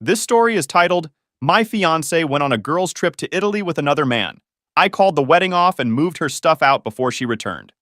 This story is titled, My Fiancée Went on a Girls' Trip to Italy with Another Man. I called the wedding off and moved her stuff out before she returned.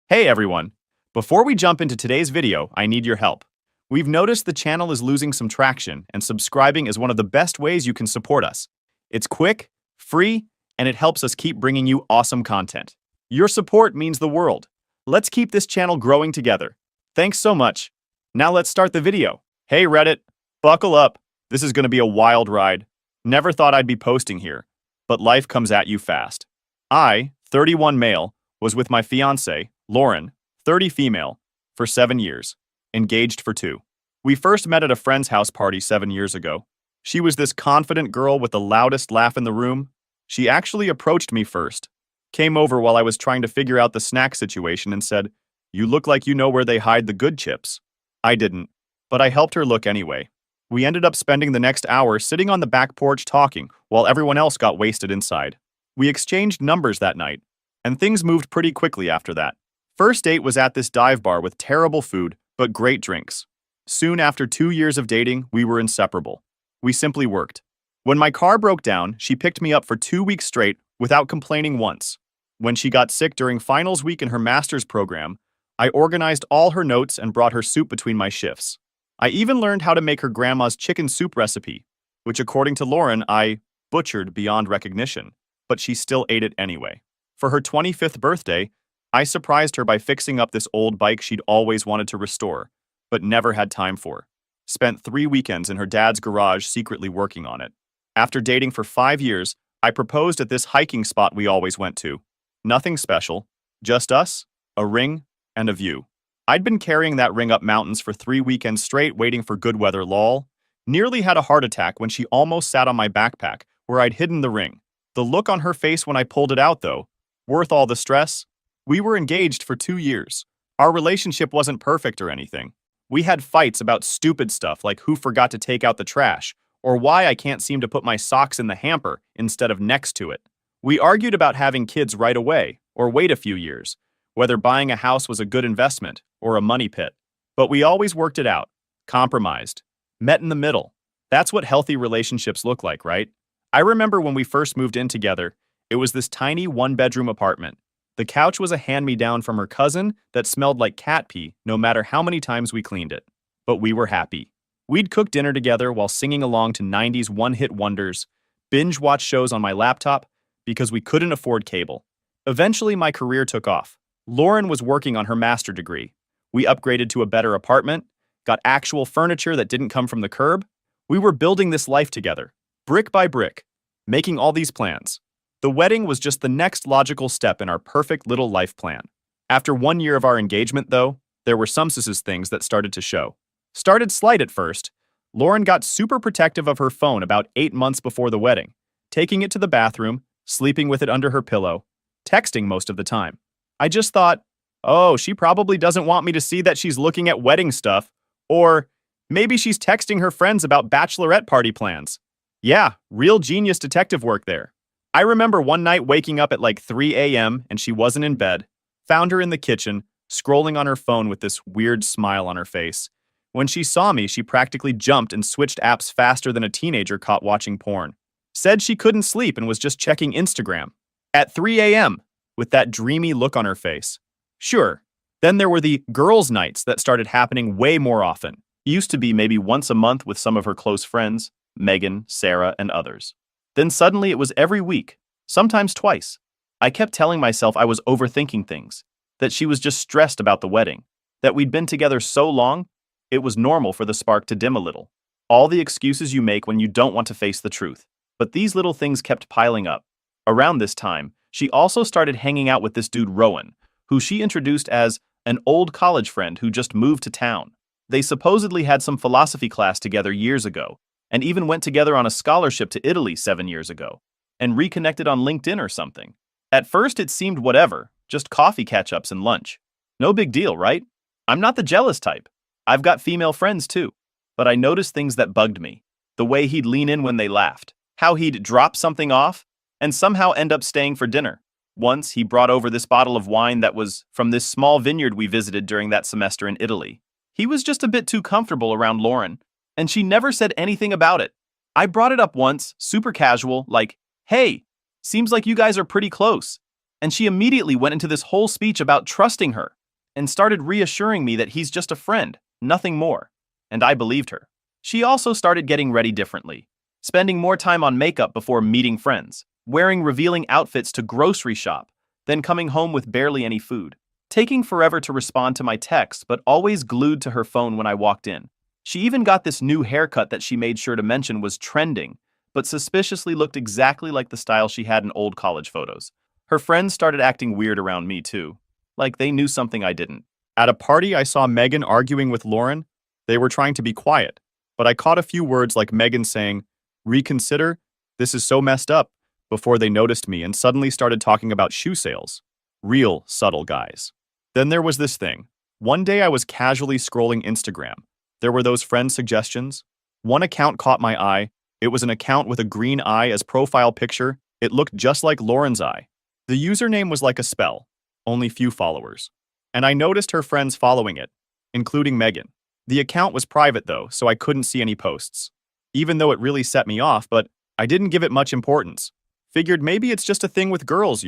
Hey everyone! Before we jump into today's video, I need your help. We've noticed the channel is losing some traction, and subscribing is one of the best ways you can support us. It's quick, free, and it helps us keep bringing you awesome content. Your support means the world. Let's keep this channel growing together. Thanks so much. Now let's start the video. Hey Reddit, buckle up. This is going to be a wild ride. Never thought I'd be posting here, but life comes at you fast. I, 31 male, was with my fiancée, Lauren, 30 female, for 7 years, engaged for 2. We first met at a friend's house party 7 years ago. She was this confident girl with the loudest laugh in the room. She actually approached me first, came over while I was trying to figure out the snack situation and said, "You look like you know where they hide the good chips." I didn't, but I helped her look anyway. We ended up spending the next hour sitting on the back porch talking while everyone else got wasted inside. We exchanged numbers that night, and things moved pretty quickly after that. First date was at this dive bar with terrible food, but great drinks. Soon after 2 years of dating, we were inseparable. We simply worked. When my car broke down, she picked me up for 2 weeks straight without complaining once. When she got sick during finals week in her master's program, I organized all her notes and brought her soup between my shifts. I even learned how to make her grandma's chicken soup recipe, which according to Lauren, I butchered beyond recognition, but she still ate it anyway. For her 25th birthday, I surprised her by fixing up this old bike she'd always wanted to restore, but never had time for. Spent 3 weekends in her dad's garage secretly working on it. After dating for 5 years, I proposed at this hiking spot we always went to. Nothing special, just us, a ring, and a view. I'd been carrying that ring up mountains for 3 weekends straight waiting for good weather lol. Nearly had a heart attack when she almost sat on my backpack where I'd hidden the ring. The look on her face when I pulled it out though, worth all the stress. We were engaged for 2 years. Our relationship wasn't perfect or anything. We had fights about stupid stuff like who forgot to take out the trash, or why I can't seem to put my socks in the hamper instead of next to it. We argued about having kids right away, or wait a few years, whether buying a house was a good investment or a money pit. But we always worked it out, compromised, met in the middle. That's what healthy relationships look like, right? I remember when we first moved in together, it was this tiny one-bedroom apartment. The couch was a hand-me-down from her cousin that smelled like cat pee no matter how many times we cleaned it. But we were happy. We'd cook dinner together while singing along to 90s one-hit wonders, binge-watch shows on my laptop because we couldn't afford cable. Eventually, my career took off. Lauren was working on her master's degree. We upgraded to a better apartment, got actual furniture that didn't come from the curb. We were building this life together, brick by brick, making all these plans. The wedding was just the next logical step in our perfect little life plan. After 1 year of our engagement, though, there were some things that started to show. Started slight at first. Lauren got super protective of her phone about 8 months before the wedding, taking it to the bathroom, sleeping with it under her pillow, texting most of the time. I just thought, oh, she probably doesn't want me to see that she's looking at wedding stuff, or maybe she's texting her friends about bachelorette party plans. Yeah, real genius detective work there. I remember one night waking up at like 3 a.m. and she wasn't in bed, found her in the kitchen, scrolling on her phone with this weird smile on her face. When she saw me, she practically jumped and switched apps faster than a teenager caught watching porn. Said she couldn't sleep and was just checking Instagram. At 3 a.m., with that dreamy look on her face. Sure, then there were the girls' nights that started happening way more often. Used to be maybe once a month with some of her close friends, Megan, Sarah, and others. Then suddenly it was every week, sometimes twice. I kept telling myself I was overthinking things, that she was just stressed about the wedding, that we'd been together so long, it was normal for the spark to dim a little. All the excuses you make when you don't want to face the truth. But these little things kept piling up. Around this time, she also started hanging out with this dude Rowan, who she introduced as an old college friend who just moved to town. They supposedly had some philosophy class together years ago, and even went together on a scholarship to Italy 7 years ago, and reconnected on LinkedIn or something. At first it seemed whatever, just coffee catch-ups and lunch. No big deal, right? I'm not the jealous type. I've got female friends too. But I noticed things that bugged me. The way he'd lean in when they laughed, how he'd drop something off, and somehow end up staying for dinner. Once, he brought over this bottle of wine that was from this small vineyard we visited during that semester in Italy. He was just a bit too comfortable around Lauren. And she never said anything about it. I brought it up once, super casual, like, hey, seems like you guys are pretty close. And she immediately went into this whole speech about trusting her and started reassuring me that he's just a friend, nothing more. And I believed her. She also started getting ready differently, spending more time on makeup before meeting friends, wearing revealing outfits to grocery shop, then coming home with barely any food, taking forever to respond to my texts but always glued to her phone when I walked in. She even got this new haircut that she made sure to mention was trending, but suspiciously looked exactly like the style she had in old college photos. Her friends started acting weird around me too, like they knew something I didn't. At a party, I saw Megan arguing with Lauren. They were trying to be quiet, but I caught a few words like Megan saying, "Reconsider, this is so messed up," before they noticed me and suddenly started talking about shoe sales. Real subtle guys. Then there was this thing. One day I was casually scrolling Instagram. There were those friend suggestions. One account caught my eye. It was an account with a green eye as profile picture. It looked just like Lauren's eye. The username was like a spell, only few followers. And I noticed her friends following it, including Megan. The account was private though, so I couldn't see any posts. Even though it really set me off, but I didn't give it much importance. Figured maybe it's just a thing with girls,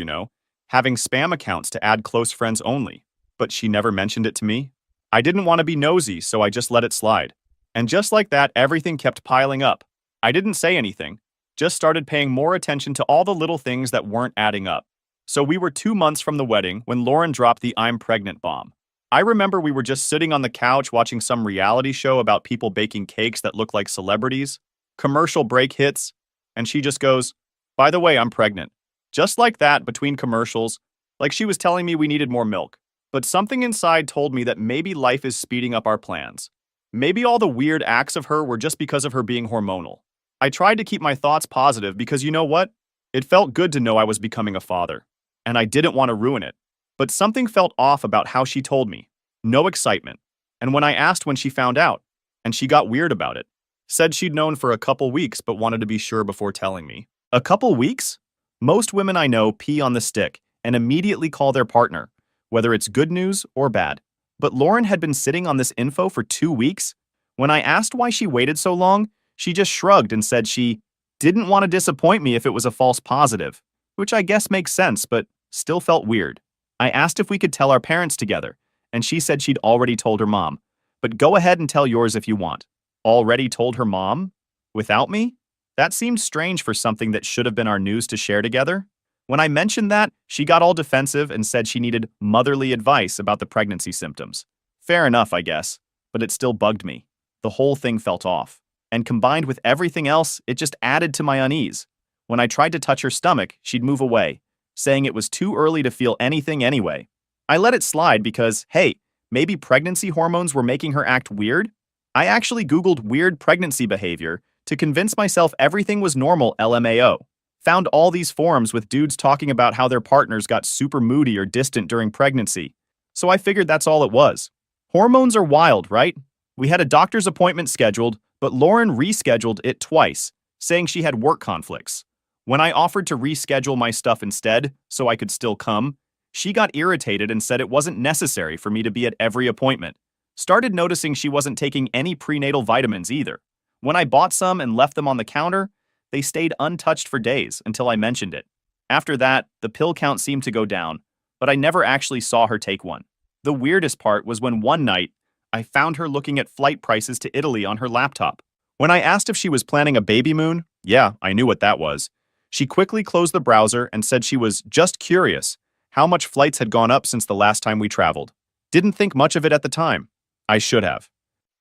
having spam accounts to add close friends only. But she never mentioned it to me. I didn't want to be nosy, so I just let it slide. And just like that, everything kept piling up. I didn't say anything, just started paying more attention to all the little things that weren't adding up. So we were 2 months from the wedding when Lauren dropped the "I'm pregnant" bomb. I remember we were just sitting on the couch watching some reality show about people baking cakes that look like celebrities. Commercial break hits, and she just goes, "By the way, I'm pregnant." Just like that, between commercials, like she was telling me we needed more milk. But something inside told me that maybe life is speeding up our plans. Maybe all the weird acts of her were just because of her being hormonal. I tried to keep my thoughts positive because you know what? It felt good to know I was becoming a father. And I didn't want to ruin it. But something felt off about how she told me. No excitement. And when I asked when she found out, and she got weird about it. Said she'd known for a couple weeks but wanted to be sure before telling me. A couple weeks? Most women I know pee on the stick and immediately call their partner, whether it's good news or bad. But Lauren had been sitting on this info for 2 weeks. When I asked why she waited so long, she just shrugged and said she didn't want to disappoint me if it was a false positive, which I guess makes sense, but still felt weird. I asked if we could tell our parents together, and she said she'd already told her mom. But go ahead and tell yours if you want. Already told her mom? Without me? That seemed strange for something that should have been our news to share together. When I mentioned that, she got all defensive and said she needed motherly advice about the pregnancy symptoms. Fair enough, I guess, but it still bugged me. The whole thing felt off. And combined with everything else, it just added to my unease. When I tried to touch her stomach, she'd move away, saying it was too early to feel anything anyway. I let it slide because, hey, maybe pregnancy hormones were making her act weird? I actually Googled weird pregnancy behavior to convince myself everything was normal LMAO. Found all these forums with dudes talking about how their partners got super moody or distant during pregnancy. So I figured that's all it was. Hormones are wild, right? We had a doctor's appointment scheduled, but Lauren rescheduled it twice, saying she had work conflicts. When I offered to reschedule my stuff instead, so I could still come, she got irritated and said it wasn't necessary for me to be at every appointment. Started noticing she wasn't taking any prenatal vitamins either. When I bought some and left them on the counter, they stayed untouched for days until I mentioned it. After that, the pill count seemed to go down, but I never actually saw her take one. The weirdest part was when one night, I found her looking at flight prices to Italy on her laptop. When I asked if she was planning a baby moon, yeah, I knew what that was. She quickly closed the browser and said she was just curious how much flights had gone up since the last time we traveled. Didn't think much of it at the time. I should have.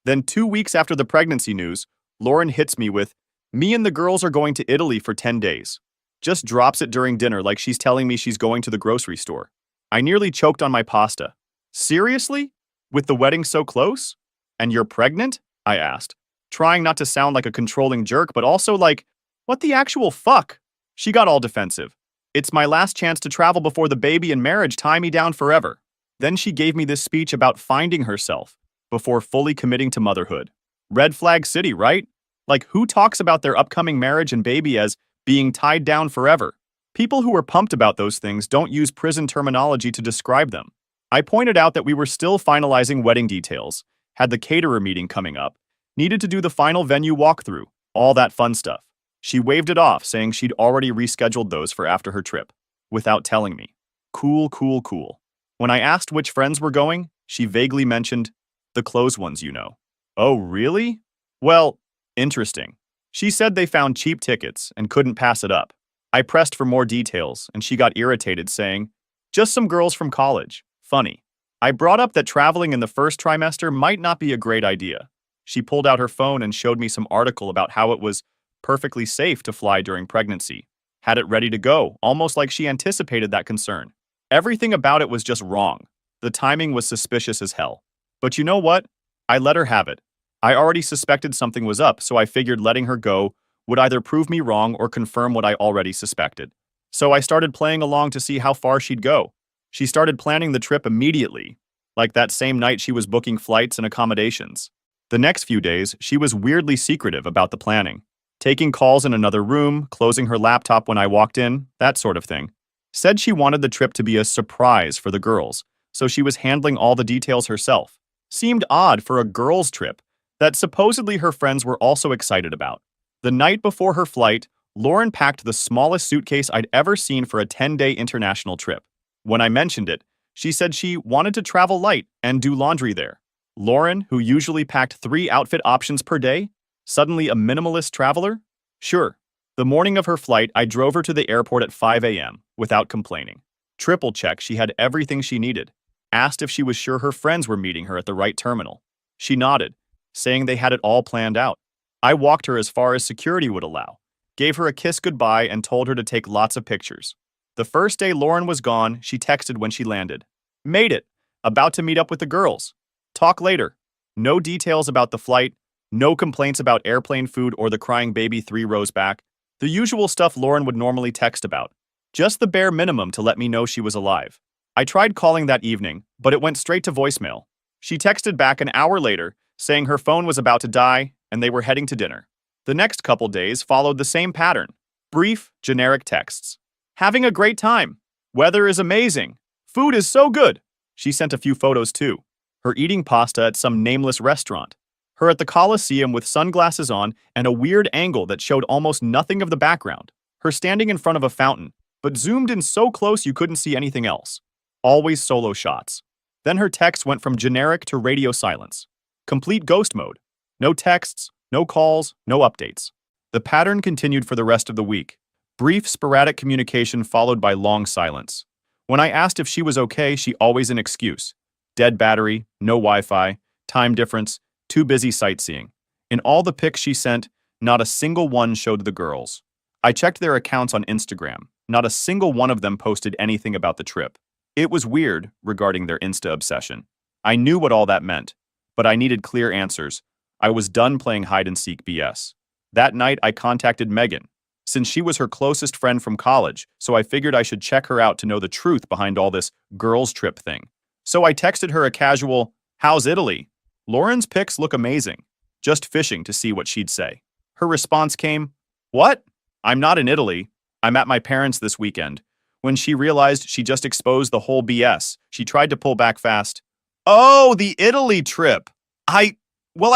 Then 2 weeks after the pregnancy news, Lauren hits me with, "Me and the girls are going to Italy for 10 days. Just drops it during dinner like she's telling me she's going to the grocery store. I nearly choked on my pasta. Seriously? With the wedding so close? And you're pregnant? I asked, trying not to sound like a controlling jerk, but also like, what the actual fuck? She got all defensive. It's my last chance to travel before the baby and marriage tie me down forever. Then she gave me this speech about finding herself before fully committing to motherhood. Red flag city, right? Like, who talks about their upcoming marriage and baby as being tied down forever? People who are pumped about those things don't use prison terminology to describe them. I pointed out that we were still finalizing wedding details, had the caterer meeting coming up, Needed to do the final venue walkthrough, all that fun stuff. She waved it off, saying she'd already rescheduled those for after her trip, without telling me. Cool, cool, cool. When I asked which friends were going, she vaguely mentioned, the close ones, you know. Oh, really? Well, interesting. She said they found cheap tickets and couldn't pass it up. I pressed for more details, and she got irritated, saying, just some girls from college. Funny. I brought up that traveling in the first trimester might not be a great idea. She pulled out her phone and showed me some article about how it was perfectly safe to fly during pregnancy. Had it ready to go, almost like she anticipated that concern. Everything about it was just wrong. The timing was suspicious as hell. But you know what? I let her have it. I already suspected something was up, so I figured letting her go would either prove me wrong or confirm what I already suspected. So I started playing along to see how far she'd go. She started planning the trip immediately, like that same night she was booking flights and accommodations. The next few days, she was weirdly secretive about the planning. Taking calls in another room, closing her laptop when I walked in, that sort of thing. Said she wanted the trip to be a surprise for the girls, so she was handling all the details herself. Seemed odd for a girls' trip that supposedly her friends were also excited about. The night before her flight, Lauren packed the smallest suitcase I'd ever seen for a 10-day international trip. When I mentioned it, she said she wanted to travel light and do laundry there. Lauren, who usually packed 3 outfit options per day, suddenly a minimalist traveler? Sure. The morning of her flight, I drove her to the airport at 5 a.m. without complaining. Triple-checked she had everything she needed. Asked if she was sure her friends were meeting her at the right terminal. She nodded, saying they had it all planned out. I walked her as far as security would allow, gave her a kiss goodbye, and told her to take lots of pictures. The first day Lauren was gone, she texted when she landed. Made it. About to meet up with the girls. Talk later. No details about the flight, no complaints about airplane food or the crying baby 3 rows back. The usual stuff Lauren would normally text about. Just the bare minimum to let me know she was alive. I tried calling that evening, but it went straight to voicemail. She texted back an hour later, saying her phone was about to die and they were heading to dinner. The next couple days followed the same pattern. Brief, generic texts. Having a great time. Weather is amazing. Food is so good. She sent a few photos too. Her eating pasta at some nameless restaurant. Her at the Coliseum with sunglasses on and a weird angle that showed almost nothing of the background. Her standing in front of a fountain, but zoomed in so close you couldn't see anything else. Always solo shots. Then her text went from generic to radio silence. Complete ghost mode. No texts, no calls, no updates. The pattern continued for the rest of the week. Brief, sporadic communication followed by long silence. When I asked if she was okay, she always an excuse. Dead battery, no Wi-Fi, time difference, too busy sightseeing. In all the pics she sent, not a single one showed the girls. I checked their accounts on Instagram. Not a single one of them posted anything about the trip. It was weird regarding their Insta obsession. I knew what all that meant, but I needed clear answers. I was done playing hide-and-seek BS. That night, I contacted Megan, since she was her closest friend from college, so I figured I should check her out to know the truth behind all this girls' trip thing. So I texted her a casual, "How's Italy? Lauren's pics look amazing," just fishing to see what she'd say. Her response came, "What? I'm not in Italy. I'm at my parents' this weekend." When she realized she just exposed the whole BS, she tried to pull back fast. "Oh, the Italy trip. I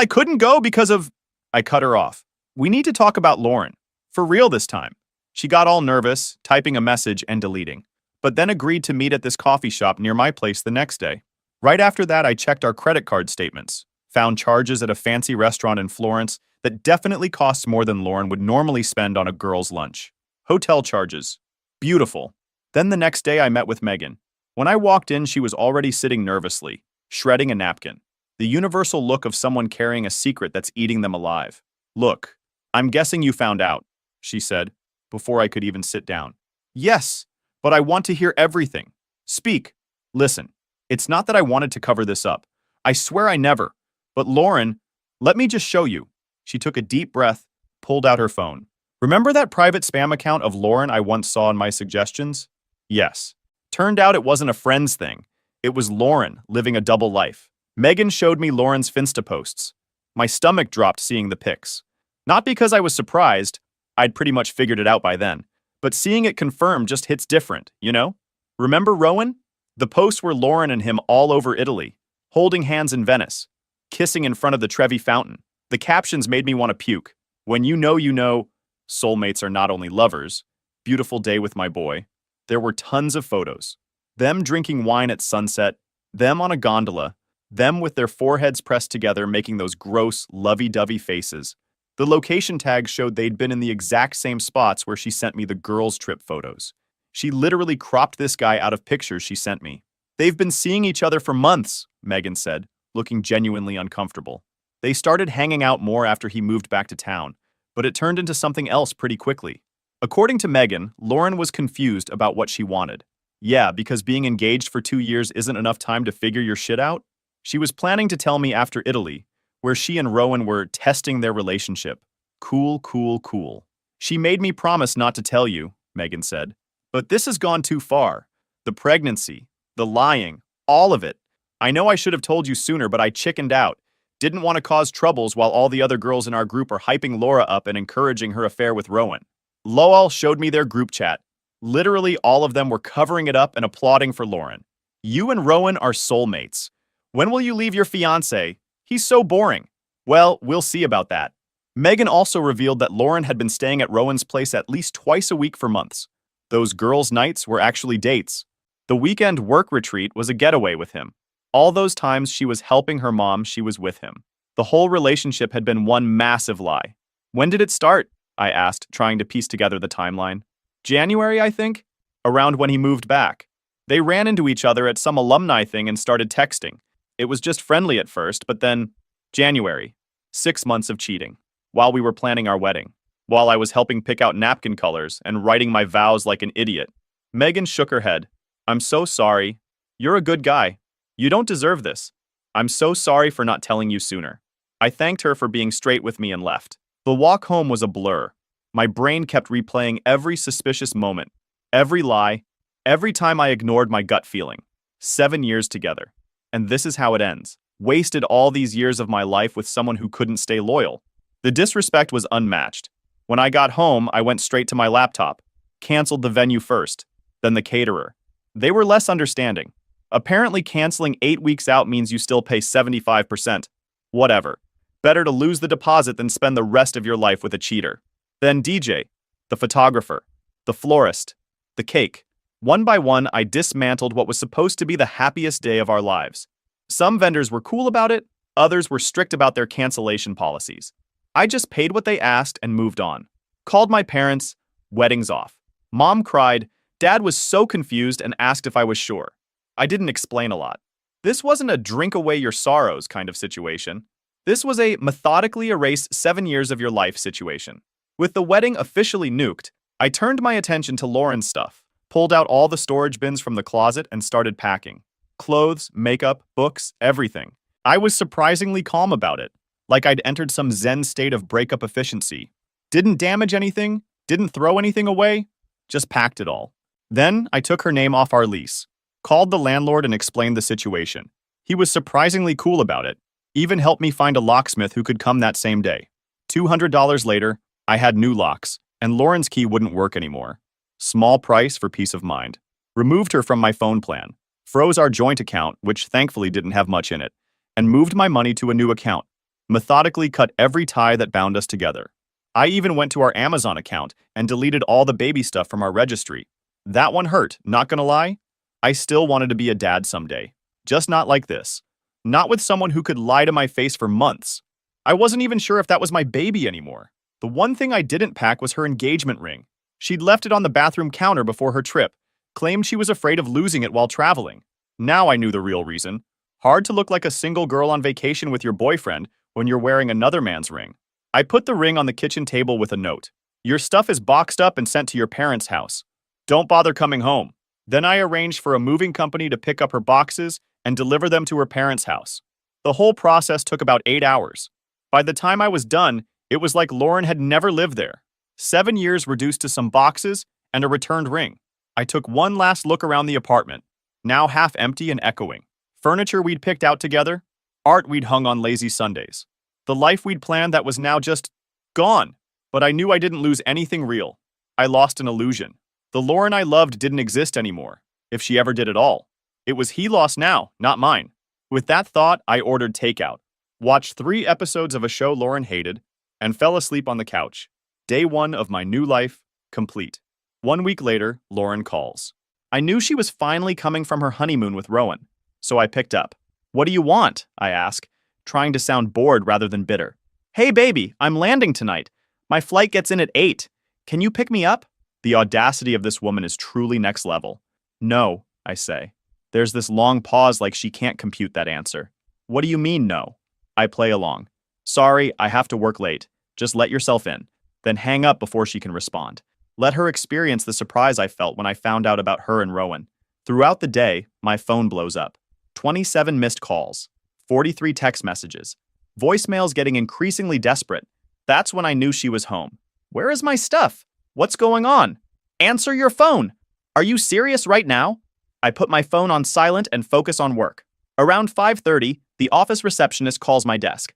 couldn't go because of..." I cut her off. "We need to talk about Lauren. For real this time." She got all nervous, typing a message and deleting, but then agreed to meet at this coffee shop near my place the next day. Right after that, I checked our credit card statements, found charges at a fancy restaurant in Florence that definitely costs more than Lauren would normally spend on a girl's lunch. Hotel charges. Beautiful. Then the next day I met with Megan. When I walked in, she was already sitting nervously, shredding a napkin. The universal look of someone carrying a secret that's eating them alive. "Look, I'm guessing you found out," she said, before I could even sit down. "Yes, but I want to hear everything. Speak. Listen, it's not that I wanted to cover this up. I swear I never. But Lauren, let me just show you." She took a deep breath, pulled out her phone. "Remember that private spam account of Lauren I once saw in my suggestions?" Yes. Turned out it wasn't a friend's thing. It was Lauren living a double life. Megan showed me Lauren's Finsta posts. My stomach dropped seeing the pics. Not because I was surprised, I'd pretty much figured it out by then, but seeing it confirmed just hits different, you know? Remember Rowan? The posts were Lauren and him all over Italy, holding hands in Venice, kissing in front of the Trevi fountain. The captions made me want to puke. When you know, soulmates are not only lovers. Beautiful day with my boy. There were tons of photos. Them drinking wine at sunset, them on a gondola, them with their foreheads pressed together making those gross, lovey-dovey faces. The location tags showed they'd been in the exact same spots where she sent me the girls' trip photos. She literally cropped this guy out of pictures she sent me. They've been seeing each other for months, Megan said, looking genuinely uncomfortable. They started hanging out more after he moved back to town, but it turned into something else pretty quickly. According to Megan, Lauren was confused about what she wanted. Yeah, because being engaged for 2 years isn't enough time to figure your shit out? She was planning to tell me after Italy, where she and Rowan were testing their relationship. Cool, cool, cool. She made me promise not to tell you, Megan said. But this has gone too far. The pregnancy, the lying, all of it. I know I should have told you sooner, but I chickened out. Didn't want to cause troubles while all the other girls in our group are hyping Laura up and encouraging her affair with Rowan. Lowell showed me their group chat. Literally all of them were covering it up and applauding for Lauren. You and Rowan are soulmates. When will you leave your fiancé? He's so boring. Well, we'll see about that. Megan also revealed that Lauren had been staying at Rowan's place at least twice a week for months. Those girls' nights were actually dates. The weekend work retreat was a getaway with him. All those times she was helping her mom, she was with him. The whole relationship had been one massive lie. When did it start? I asked, trying to piece together the timeline. January, I think? Around when he moved back. They ran into each other at some alumni thing and started texting. It was just friendly at first, but then, January. 6 months of cheating. While we were planning our wedding. While I was helping pick out napkin colors and writing my vows like an idiot. Megan shook her head. I'm so sorry. You're a good guy. You don't deserve this. I'm so sorry for not telling you sooner. I thanked her for being straight with me and left. The walk home was a blur. My brain kept replaying every suspicious moment, every lie, every time I ignored my gut feeling. 7 years together. And this is how it ends. Wasted all these years of my life with someone who couldn't stay loyal. The disrespect was unmatched. When I got home, I went straight to my laptop. Canceled the venue first, then the caterer. They were less understanding. Apparently canceling 8 weeks out means you still pay 75%. Whatever. Better to lose the deposit than spend the rest of your life with a cheater. Then DJ, the photographer, the florist, the cake. One by one, I dismantled what was supposed to be the happiest day of our lives. Some vendors were cool about it, others were strict about their cancellation policies. I just paid what they asked and moved on. Called my parents, wedding's off. Mom cried, Dad was so confused and asked if I was sure. I didn't explain a lot. This wasn't a drink away your sorrows kind of situation. This was a methodically erase 7 years of your life situation. With the wedding officially nuked, I turned my attention to Lauren's stuff, pulled out all the storage bins from the closet and started packing. Clothes, makeup, books, everything. I was surprisingly calm about it, like I'd entered some zen state of breakup efficiency. Didn't damage anything, didn't throw anything away, just packed it all. Then I took her name off our lease, called the landlord and explained the situation. He was surprisingly cool about it, even helped me find a locksmith who could come that same day. $200 later, I had new locks, and Lauren's key wouldn't work anymore. Small price for peace of mind. Removed her from my phone plan, froze our joint account, which thankfully didn't have much in it, and moved my money to a new account. Methodically cut every tie that bound us together. I even went to our Amazon account and deleted all the baby stuff from our registry. That one hurt, not gonna lie. I still wanted to be a dad someday. Just not like this. Not with someone who could lie to my face for months. I wasn't even sure if that was my baby anymore. The one thing I didn't pack was her engagement ring. She'd left it on the bathroom counter before her trip, claimed she was afraid of losing it while traveling. Now I knew the real reason. Hard to look like a single girl on vacation with your boyfriend when you're wearing another man's ring. I put the ring on the kitchen table with a note. Your stuff is boxed up and sent to your parents' house. Don't bother coming home. Then I arranged for a moving company to pick up her boxes and deliver them to her parents' house. The whole process took about 8 hours. By the time I was done, it was like Lauren had never lived there. 7 years reduced to some boxes and a returned ring. I took one last look around the apartment, now half empty and echoing. Furniture we'd picked out together, art we'd hung on lazy Sundays. The life we'd planned that was now just gone. But I knew I didn't lose anything real. I lost an illusion. The Lauren I loved didn't exist anymore, if she ever did at all. It was he lost now, not mine. With that thought, I ordered takeout. Watched 3 episodes of a show Lauren hated, and fell asleep on the couch. Day 1 of my new life, complete. 1 week later, Lauren calls. I knew she was finally coming from her honeymoon with Rowan, so I picked up. What do you want? I ask, trying to sound bored rather than bitter. Hey baby, I'm landing tonight. My flight gets in at 8. Can you pick me up? The audacity of this woman is truly next level. No, I say. There's this long pause like she can't compute that answer. What do you mean no? I play along. Sorry, I have to work late. Just let yourself in. Then hang up before she can respond. Let her experience the surprise I felt when I found out about her and Rowan. Throughout the day, my phone blows up. 27 missed calls. 43 text messages. Voicemails getting increasingly desperate. That's when I knew she was home. Where is my stuff? What's going on? Answer your phone. Are you serious right now? I put my phone on silent and focus on work. Around 5:30, the office receptionist calls my desk.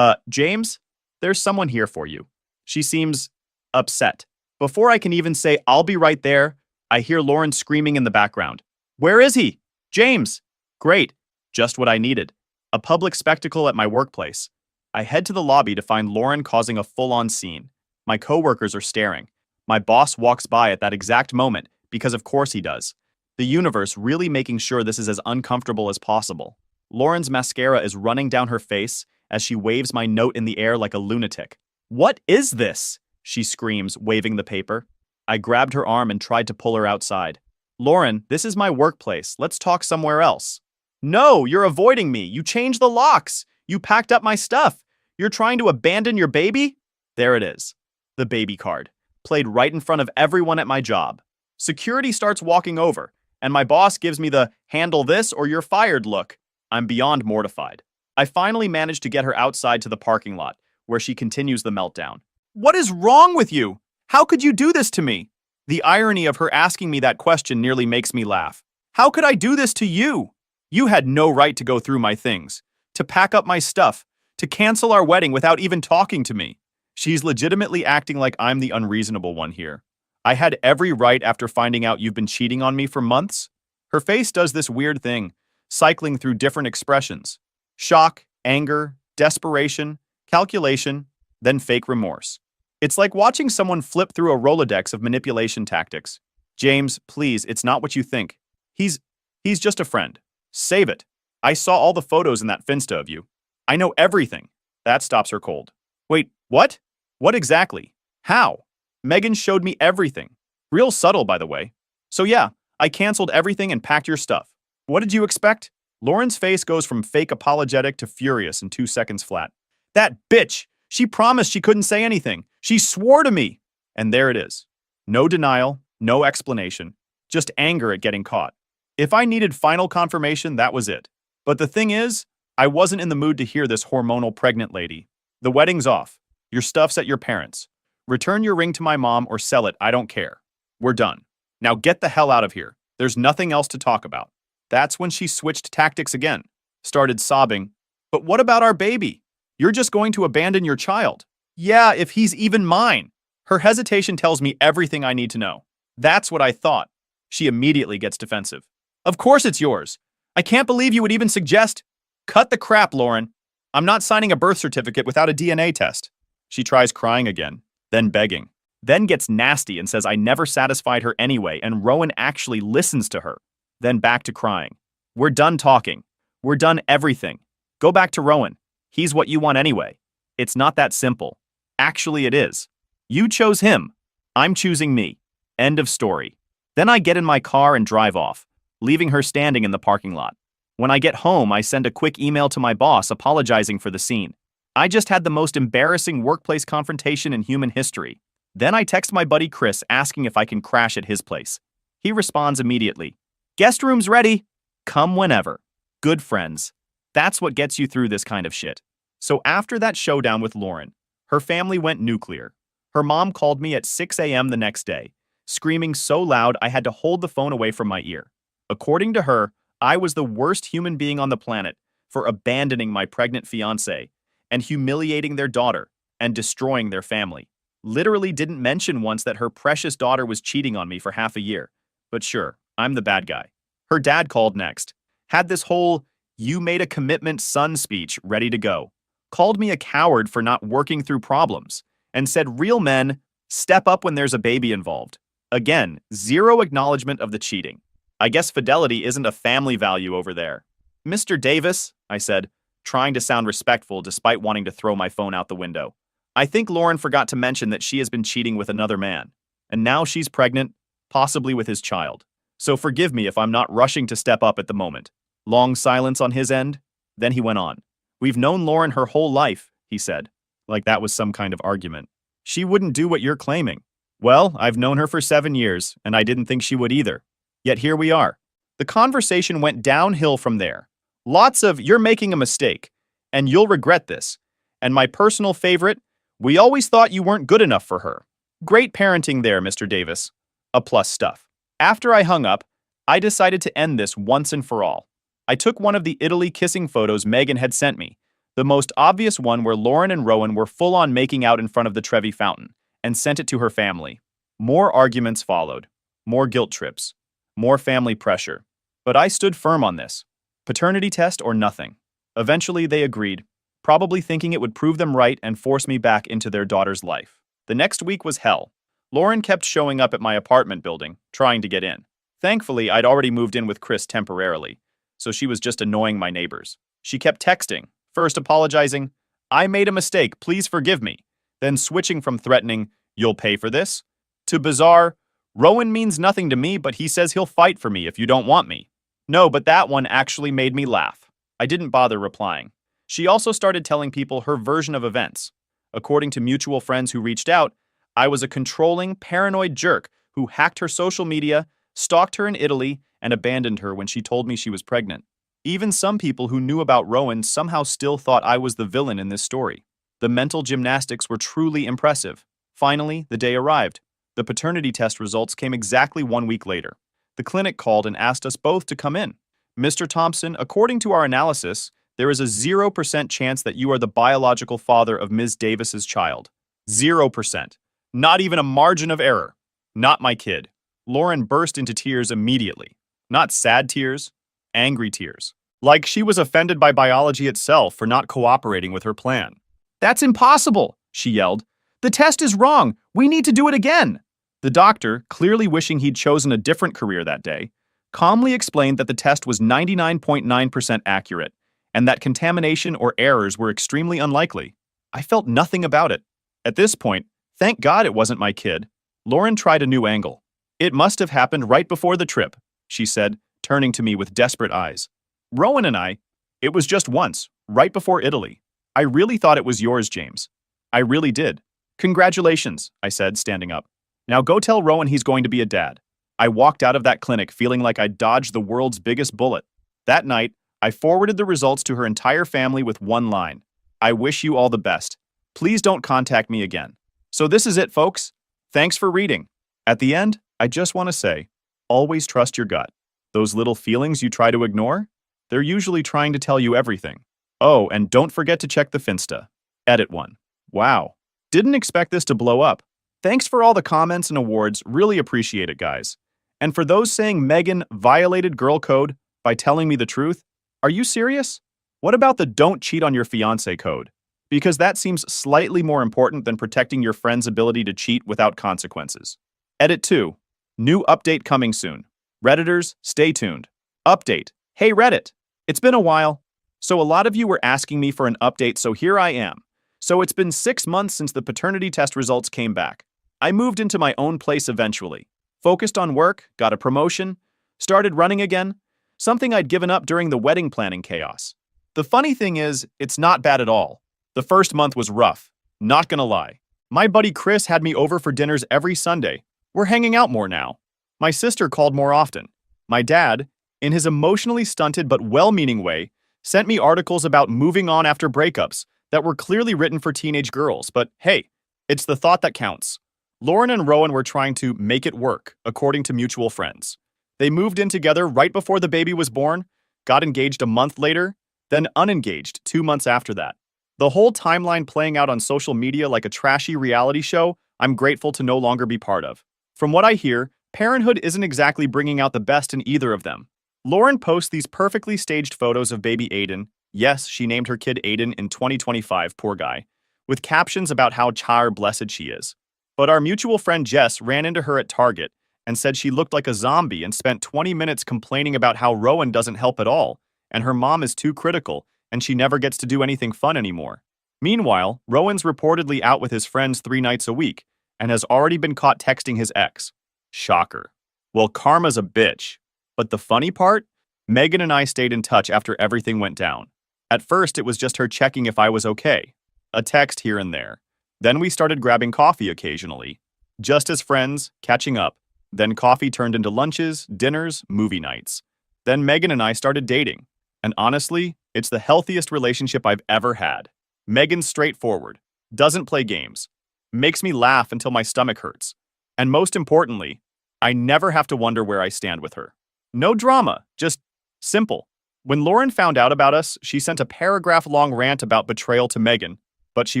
James, there's someone here for you. She seems upset. Before I can even say, I'll be right there, I hear Lauren screaming in the background. Where is he? James. Great. Just what I needed. A public spectacle at my workplace. I head to the lobby to find Lauren causing a full-on scene. My coworkers are staring. My boss walks by at that exact moment, because of course he does. The universe really making sure this is as uncomfortable as possible. Lauren's mascara is running down her face as she waves my note in the air like a lunatic. What is this? She screams, waving the paper. I grabbed her arm and tried to pull her outside. Lauren, this is my workplace. Let's talk somewhere else. No, you're avoiding me. You changed the locks. You packed up my stuff. You're trying to abandon your baby? There it is. The baby card. Played right in front of everyone at my job. Security starts walking over, and my boss gives me the handle this or you're fired look. I'm beyond mortified. I finally manage to get her outside to the parking lot, where she continues the meltdown. What is wrong with you? How could you do this to me? The irony of her asking me that question nearly makes me laugh. How could I do this to you? You had no right to go through my things, to pack up my stuff, to cancel our wedding without even talking to me. She's legitimately acting like I'm the unreasonable one here. I had every right after finding out you've been cheating on me for months. Her face does this weird thing, cycling through different expressions. Shock, anger, desperation, calculation, then fake remorse. It's like watching someone flip through a Rolodex of manipulation tactics. James, please, it's not what you think. He's just a friend. Save it. I saw all the photos in that Finsta of you. I know everything. That stops her cold. Wait, what? What exactly? How? Megan showed me everything. Real subtle, by the way. So yeah, I canceled everything and packed your stuff. What did you expect? Lauren's face goes from fake apologetic to furious in 2 seconds flat. That bitch! She promised she couldn't say anything. She swore to me. And there it is. No denial, no explanation, just anger at getting caught. If I needed final confirmation, that was it. But the thing is, I wasn't in the mood to hear this hormonal pregnant lady. The wedding's off. Your stuff's at your parents'. Return your ring to my mom or sell it, I don't care. We're done. Now get the hell out of here. There's nothing else to talk about. That's when she switched tactics again. Started sobbing. But what about our baby? You're just going to abandon your child. Yeah, if he's even mine. Her hesitation tells me everything I need to know. That's what I thought. She immediately gets defensive. Of course it's yours. I can't believe you would even suggest. Cut the crap, Lauren. I'm not signing a birth certificate without a DNA test. She tries crying again, then begging, then gets nasty and says I never satisfied her anyway and Rowan actually listens to her. Then back to crying. We're done talking. We're done everything. Go back to Rowan. He's what you want anyway. It's not that simple. Actually, it is. You chose him. I'm choosing me. End of story. Then I get in my car and drive off, leaving her standing in the parking lot. When I get home, I send a quick email to my boss apologizing for the scene. I just had the most embarrassing workplace confrontation in human history. Then I text my buddy Chris asking if I can crash at his place. He responds immediately. Guest room's ready. Come whenever. Good friends. That's what gets you through this kind of shit. So after that showdown with Lauren, her family went nuclear. Her mom called me at 6 a.m. the next day, screaming so loud I had to hold the phone away from my ear. According to her, I was the worst human being on the planet for abandoning my pregnant fiancé and humiliating their daughter and destroying their family. Literally didn't mention once that her precious daughter was cheating on me for half a year. But sure, I'm the bad guy. Her dad called next. Had this whole "you made a commitment, son" speech ready to go. called me a coward for not working through problems, and said real men step up when there's a baby involved. Again, zero acknowledgement of the cheating. I guess fidelity isn't a family value over there. Mr. Davis, I said, trying to sound respectful despite wanting to throw my phone out the window. I think Lauren forgot to mention that she has been cheating with another man, and now she's pregnant, possibly with his child. So forgive me if I'm not rushing to step up at the moment. Long silence on his end. Then he went on. We've known Lauren her whole life, he said, like that was some kind of argument. She wouldn't do what you're claiming. Well, I've known her for 7 years, and I didn't think she would either. Yet here we are. The conversation went downhill from there. Lots of, you're making a mistake, and you'll regret this. And my personal favorite, we always thought you weren't good enough for her. Great parenting there, Mr. Davis. A plus stuff. After I hung up, I decided to end this once and for all. I took one of the Italy kissing photos Megan had sent me, the most obvious one where Lauren and Rowan were full-on making out in front of the Trevi fountain, and sent it to her family. More arguments followed. More guilt trips. More family pressure. But I stood firm on this. Paternity test or nothing. Eventually they agreed, probably thinking it would prove them right and force me back into their daughter's life. The next week was hell. Lauren kept showing up at my apartment building, trying to get in. Thankfully, I'd already moved in with Chris temporarily, so she was just annoying my neighbors. She kept texting, first apologizing, I made a mistake, please forgive me, then switching from threatening, you'll pay for this, to bizarre, Rowan means nothing to me, but he says he'll fight for me if you don't want me. No, but that one actually made me laugh. I didn't bother replying. She also started telling people her version of events. According to mutual friends who reached out, I was a controlling, paranoid jerk who hacked her social media, stalked her in Italy, and abandoned her when she told me she was pregnant. Even some people who knew about Rowan somehow still thought I was the villain in this story. The mental gymnastics were truly impressive. Finally, the day arrived. The paternity test results came exactly 1 week later. The clinic called and asked us both to come in. Mr. Thompson, according to our analysis, there is a 0% chance that you are the biological father of Ms. Davis's child. 0%. Not even a margin of error. Not my kid. Lauren burst into tears immediately. Not sad tears, angry tears. Like she was offended by biology itself for not cooperating with her plan. That's impossible, she yelled. The test is wrong. We need to do it again. The doctor, clearly wishing he'd chosen a different career that day, calmly explained that the test was 99.9% accurate and that contamination or errors were extremely unlikely. I felt nothing about it. At this point, thank God it wasn't my kid. Lauren tried a new angle. It must have happened right before the trip, she said, turning to me with desperate eyes. Rowan and I, it was just once, right before Italy. I really thought it was yours, James. I really did. Congratulations, I said, standing up. Now go tell Rowan he's going to be a dad. I walked out of that clinic feeling like I dodged the world's biggest bullet. That night, I forwarded the results to her entire family with one line. I wish you all the best. Please don't contact me again. So this is it, folks. Thanks for reading. At the end, I just want to say, always trust your gut. Those little feelings you try to ignore, they're usually trying to tell you everything. Oh, and don't forget to check the Finsta. Edit one. Wow. Didn't expect this to blow up. Thanks for all the comments and awards, really appreciate it, guys. And for those saying Megan violated girl code by telling me the truth, are you serious? What about the don't cheat on your fiancé code? Because that seems slightly more important than protecting your friend's ability to cheat without consequences. Edit 2. New update coming soon. Redditors, stay tuned. Update. Hey Reddit. It's been a while. So a lot of you were asking me for an update, so here I am. So it's been 6 months since the paternity test results came back. I moved into my own place eventually. Focused on work, got a promotion, started running again, something I'd given up during the wedding planning chaos. The funny thing is, it's not bad at all. The first month was rough, not gonna lie. My buddy Chris had me over for dinners every Sunday. We're hanging out more now. My sister called more often. My dad, in his emotionally stunted but well-meaning way, sent me articles about moving on after breakups that were clearly written for teenage girls, but hey, it's the thought that counts. Lauren and Rowan were trying to make it work, according to mutual friends. They moved in together right before the baby was born, got engaged a month later, then unengaged 2 months after that. The whole timeline playing out on social media like a trashy reality show I'm grateful to no longer be part of. From what I hear, parenthood isn't exactly bringing out the best in either of them. Lauren posts these perfectly staged photos of baby Aiden, Yes, she named her kid Aiden in 2025, poor guy, with captions about how char blessed she is. But our mutual friend Jess ran into her at Target and said she looked like a zombie and spent 20 minutes complaining about how Rowan doesn't help at all, and her mom is too critical, and she never gets to do anything fun anymore. Meanwhile, Rowan's reportedly out with his friends 3 nights a week and has already been caught texting his ex. Shocker. Well, karma's a bitch. But the funny part? Megan and I stayed in touch after everything went down. At first, it was just her checking if I was okay. A text here and there. Then we started grabbing coffee occasionally. Just as friends, catching up. Then coffee turned into lunches, dinners, movie nights. Then Megan and I started dating. And honestly, it's the healthiest relationship I've ever had. Megan's straightforward, doesn't play games, makes me laugh until my stomach hurts. And most importantly, I never have to wonder where I stand with her. No drama, just simple. When Lauren found out about us, she sent a paragraph-long rant about betrayal to Megan, but she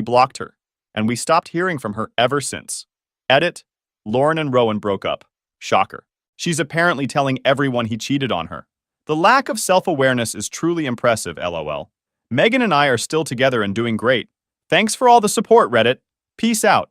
blocked her, and we stopped hearing from her ever since. Edit, Lauren and Rowan broke up. Shocker. She's apparently telling everyone he cheated on her. The lack of self-awareness is truly impressive, LOL. Megan and I are still together and doing great. Thanks for all the support, Reddit. Peace out.